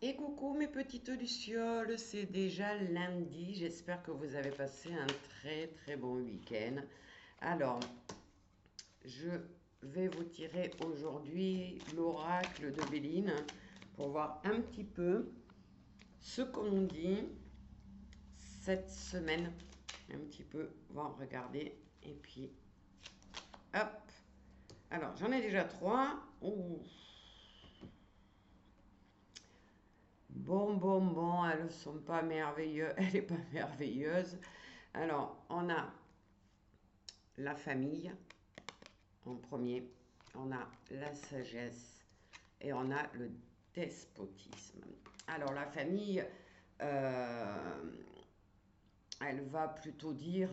Et coucou mes petites lucioles, c'est déjà lundi. J'espère que vous avez passé un très très bon week-end. Alors, je vais vous tirer aujourd'hui l'oracle de Béline pour voir un petit peu ce qu'on nous dit cette semaine. Un petit peu, on va regarder. Et puis, hop. Alors, j'en ai déjà trois. Ouh. Bon, elles sont pas merveilleuses. Elle est pas merveilleuse. Alors, on a la famille en premier, on a la sagesse et on a le despotisme. Alors, la famille, euh, elle va plutôt dire,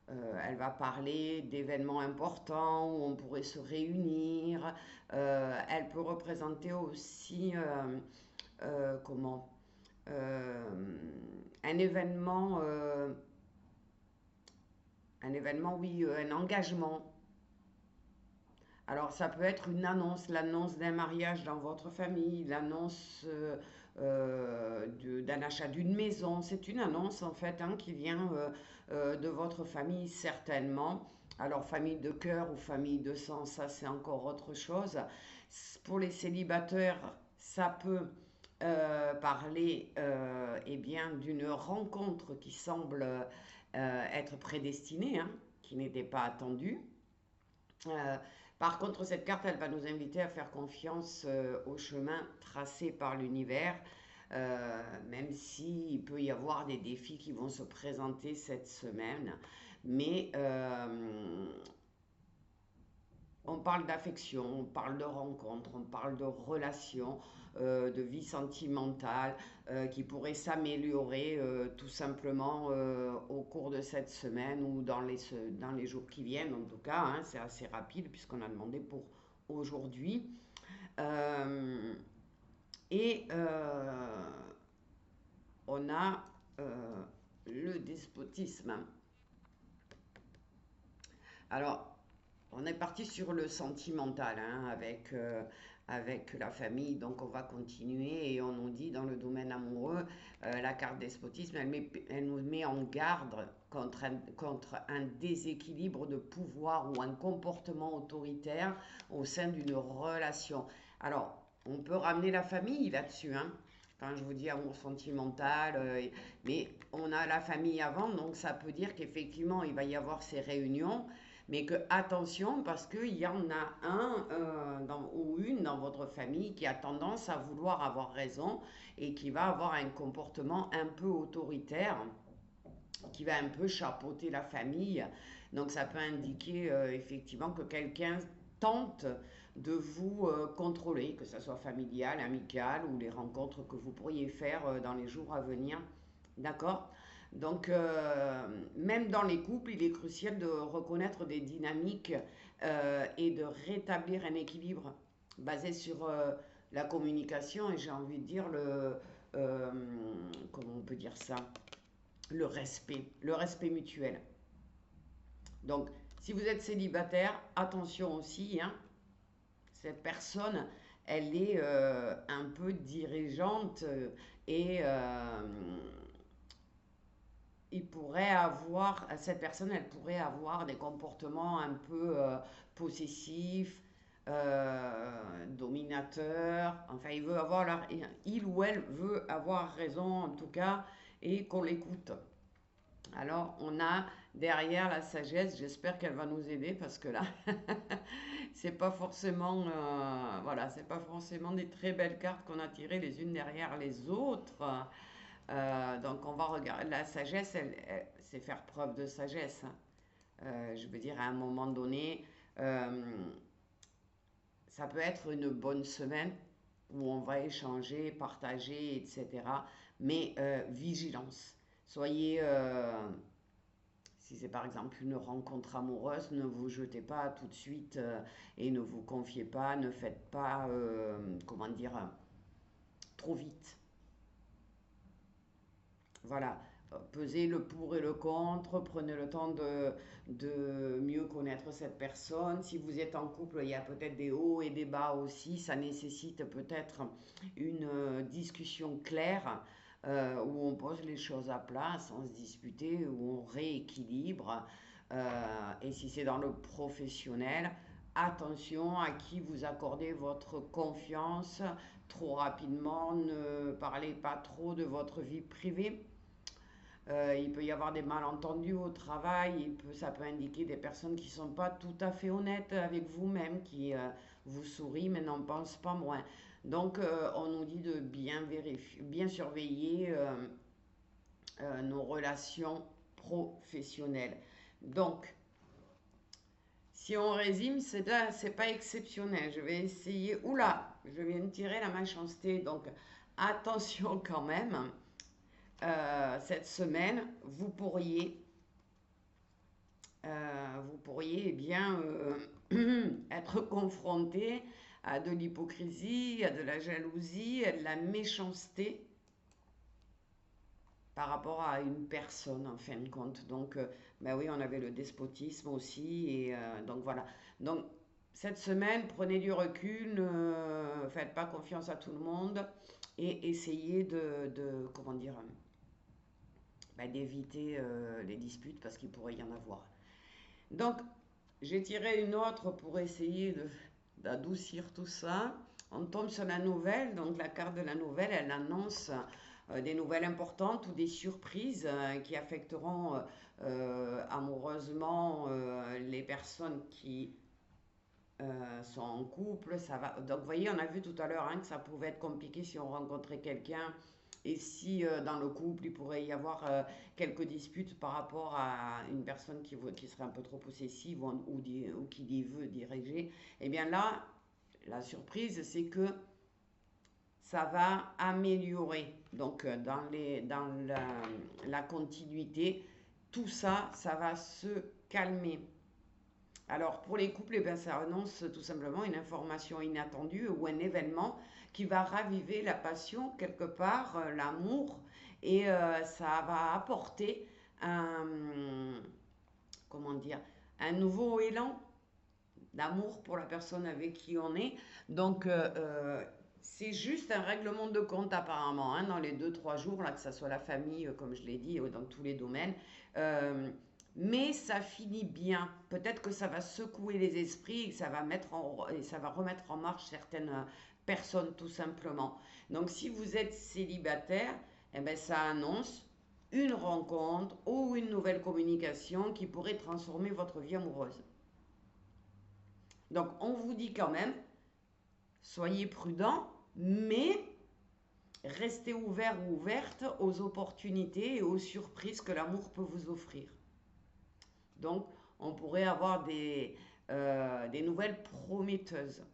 elle va parler d'événements importants où on pourrait se réunir. Elle peut représenter aussi, comment, euh, un événement, oui, un engagement. Alors, ça peut être une annonce, l'annonce d'un mariage dans votre famille, l'annonce d'un achat d'une maison. C'est une annonce, en fait, hein, qui vient de votre famille, certainement. Alors, famille de cœur ou famille de sang, ça, c'est encore autre chose. Pour les célibataires, ça peut parler eh bien, d'une rencontre qui semble être prédestinée, hein, qui n'était pas attendue. Euh, Par contre, cette carte, elle va nous inviter à faire confiance au chemin tracé par l'univers, même s'il peut y avoir des défis qui vont se présenter cette semaine. Mais on parle d'affection, on parle de rencontre, on parle de relations, de vie sentimentale qui pourrait s'améliorer tout simplement au cours de cette semaine ou dans les jours qui viennent. En tout cas, hein, c'est assez rapide puisqu'on a demandé pour aujourd'hui. Euh, et on a le despotisme. Alors, on est parti sur le sentimental hein, avec la famille, donc on va continuer et on nous dit dans le domaine amoureux, la carte despotisme, elle nous met en garde contre un déséquilibre de pouvoir ou un comportement autoritaire au sein d'une relation. Alors, on peut ramener la famille là-dessus, hein. Quand je vous dis amour sentimental, mais on a la famille avant, donc ça peut dire qu'effectivement il va y avoir ces réunions, mais que attention parce qu'il y en a un ou une dans votre famille qui a tendance à vouloir avoir raison et qui va avoir un comportement un peu autoritaire, qui va un peu chapeauter la famille. Donc ça peut indiquer effectivement que quelqu'un tente de vous contrôler, que ce soit familial, amical ou les rencontres que vous pourriez faire dans les jours à venir. D'accord. Donc, même dans les couples, il est crucial de reconnaître des dynamiques et de rétablir un équilibre basé sur la communication et j'ai envie de dire euh, comment on peut dire ça, le respect mutuel. Donc, si vous êtes célibataire, attention aussi, hein, cette personne, elle est un peu dirigeante et cette personne, elle pourrait avoir des comportements un peu possessifs, dominateurs. Enfin, il ou elle veut avoir raison en tout cas et qu'on l'écoute. Alors, on a derrière la sagesse, j'espère qu'elle va nous aider parce que là, c'est pas forcément, voilà, c'est pas forcément des très belles cartes qu'on a tirées les unes derrière les autres. Donc on va regarder la sagesse, c'est faire preuve de sagesse, hein. Je veux dire, à un moment donné, euh, ça peut être une bonne semaine où on va échanger, partager, etc. Mais vigilance. Soyez, si c'est par exemple une rencontre amoureuse, ne vous jetez pas tout de suite et ne vous confiez pas, ne faites pas, comment dire, trop vite. Voilà, pesez le pour et le contre, prenez le temps de mieux connaître cette personne. Si vous êtes en couple, il y a peut-être des hauts et des bas aussi. Ça nécessite peut-être une discussion claire où on pose les choses à plat sans se disputer, où on rééquilibre. Et si c'est dans le professionnel, attention à qui vous accordez votre confiance trop rapidement. Ne parlez pas trop de votre vie privée. Il peut y avoir des malentendus au travail, ça peut indiquer des personnes qui ne sont pas tout à fait honnêtes avec vous-même, qui vous sourient mais n'en pensent pas moins. Donc on nous dit de bien vérifier, bien surveiller nos relations professionnelles. Donc, si on résume, c'est pas exceptionnel. Je vais essayer. Oula, je viens de tirer la méchanceté, donc attention quand même. Cette semaine, vous pourriez eh bien être confronté à de l'hypocrisie, à de la jalousie, à de la méchanceté par rapport à une personne en fin de compte. Donc, ben oui, on avait le despotisme aussi, et donc voilà. Donc, cette semaine, prenez du recul, ne faites pas confiance à tout le monde et essayez comment dire, ben, d'éviter les disputes parce qu'il pourrait y en avoir. Donc, j'ai tiré une autre pour essayer d'adoucir tout ça. On tombe sur la nouvelle, donc la carte de la nouvelle, elle annonce des nouvelles importantes ou des surprises qui affecteront amoureusement les personnes qui sont en couple. Ça va. Donc, vous voyez, on a vu tout à l'heure hein, que ça pouvait être compliqué si on rencontrait quelqu'un et si dans le couple il pourrait y avoir quelques disputes par rapport à une personne qui serait un peu trop possessive ou qui veut diriger. Et bien là, la surprise, c'est que ça va améliorer. Donc, dans la continuité, tout ça, ça va se calmer. Alors, pour les couples, eh bien, ça annonce tout simplement une information inattendue ou un événement qui va raviver la passion, quelque part, l'amour, et ça va apporter un, comment dire, un nouveau élan d'amour pour la personne avec qui on est. Donc, c'est juste un règlement de compte apparemment, hein, dans les 2 3 jours, là, que ce soit la famille, comme je l'ai dit, dans tous les domaines. Euh, mais ça finit bien. Peut-être que ça va secouer les esprits et ça va remettre en marche certaines personnes tout simplement. Donc si vous êtes célibataire, eh ben, ça annonce une rencontre ou une nouvelle communication qui pourrait transformer votre vie amoureuse. Donc on vous dit quand même, soyez prudent, mais restez ouvert ou ouverte aux opportunités et aux surprises que l'amour peut vous offrir. Donc on pourrait avoir des nouvelles prometteuses.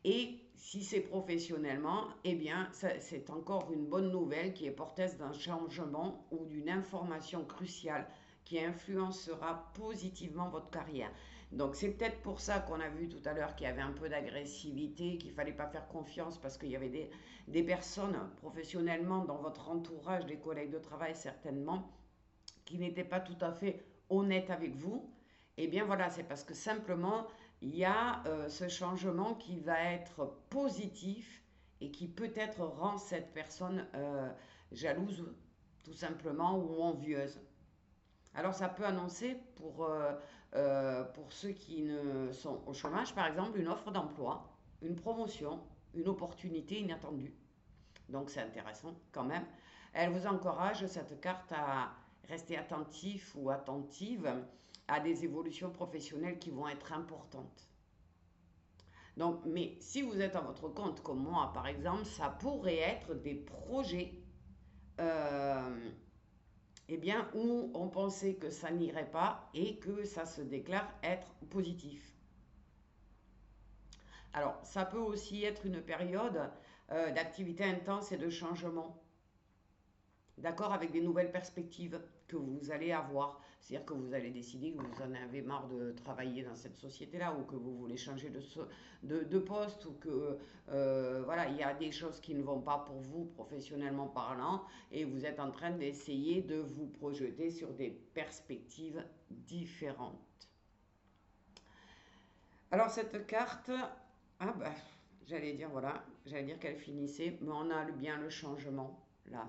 Et si c'est professionnellement, eh bien, c'est encore une bonne nouvelle qui est porteuse d'un changement ou d'une information cruciale qui influencera positivement votre carrière. Donc c'est peut-être pour ça qu'on a vu tout à l'heure qu'il y avait un peu d'agressivité, qu'il ne fallait pas faire confiance parce qu'il y avait des personnes professionnellement dans votre entourage, des collègues de travail certainement, qui n'étaient pas tout à fait honnêtes avec vous. Eh bien voilà, c'est parce que simplement il y a ce changement qui va être positif et qui peut-être rend cette personne jalouse tout simplement ou envieuse. Alors ça peut annoncer pour ceux qui ne sont au chômage, par exemple, une offre d'emploi, une promotion, une opportunité inattendue. Donc c'est intéressant quand même. Elle vous encourage, cette carte, à rester attentif ou attentive à des évolutions professionnelles qui vont être importantes. Donc, mais si vous êtes à votre compte comme moi, par exemple, ça pourrait être des projets euh, eh bien, où on pensait que ça n'irait pas et que ça se déclare être positif. Alors, ça peut aussi être une période d'activité intense et de changement, d'accord, avec des nouvelles perspectives que vous allez avoir. C'est-à-dire que vous allez décider que vous en avez marre de travailler dans cette société-là ou que vous voulez changer de poste ou que voilà, il y a des choses qui ne vont pas pour vous professionnellement parlant et vous êtes en train d'essayer de vous projeter sur des perspectives différentes. Alors cette carte, ah bah, j'allais dire voilà, j'allais dire qu'elle finissait, mais on a bien le changement là.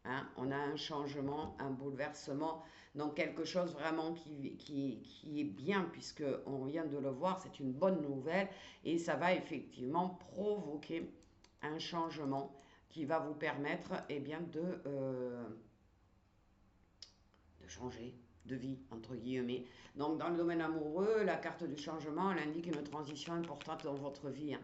Hein, on a un changement, un bouleversement, donc quelque chose vraiment qui est bien, puisque on vient de le voir, c'est une bonne nouvelle, et ça va effectivement provoquer un changement qui va vous permettre eh bien, de changer de vie, entre guillemets. Donc dans le domaine amoureux, la carte du changement, elle indique une transition importante dans votre vie. Hein.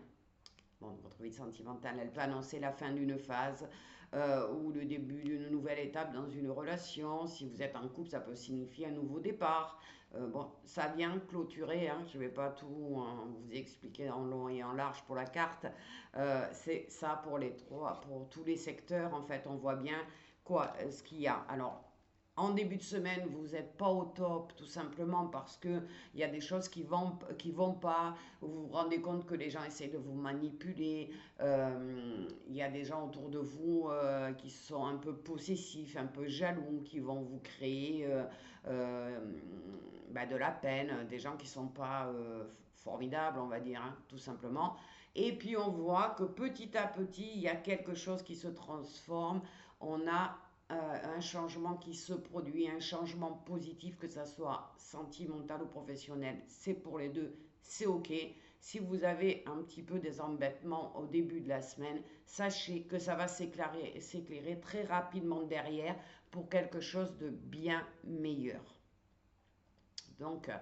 Bon, votre vie sentimentale, elle peut annoncer la fin d'une phase ou le début d'une nouvelle étape dans une relation. Si vous êtes en couple, ça peut signifier un nouveau départ. Bon, ça vient clôturer, hein, je ne vais pas tout vous expliquer en long et en large pour la carte. C'est ça pour les trois, pour tous les secteurs, en fait, on voit bien quoi, ce qu'il y a. Alors, en début de semaine, vous n'êtes pas au top, tout simplement parce qu'il y a des choses qui vont pas, vous vous rendez compte que les gens essaient de vous manipuler, il y a des gens autour de vous qui sont un peu possessifs, un peu jaloux, qui vont vous créer euh, bah, de la peine, des gens qui ne sont pas formidables, on va dire, hein, tout simplement. Et puis on voit que petit à petit, il y a quelque chose qui se transforme, on a un changement qui se produit, un changement positif, que ça soit sentimental ou professionnel, c'est pour les deux, c'est ok. Si vous avez un petit peu des embêtements au début de la semaine, sachez que ça va s'éclairer très rapidement derrière pour quelque chose de bien meilleur. Donc,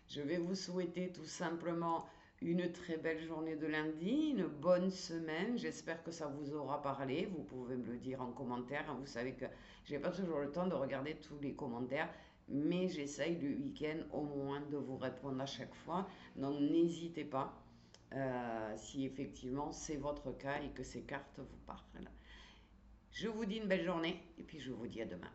je vais vous souhaiter tout simplement une très belle journée de lundi, une bonne semaine. J'espère que ça vous aura parlé. Vous pouvez me le dire en commentaire. Vous savez que je n'ai pas toujours le temps de regarder tous les commentaires, mais j'essaye le week-end au moins de vous répondre à chaque fois. Donc, n'hésitez pas si effectivement c'est votre cas et que ces cartes vous parlent. Je vous dis une belle journée et puis je vous dis à demain.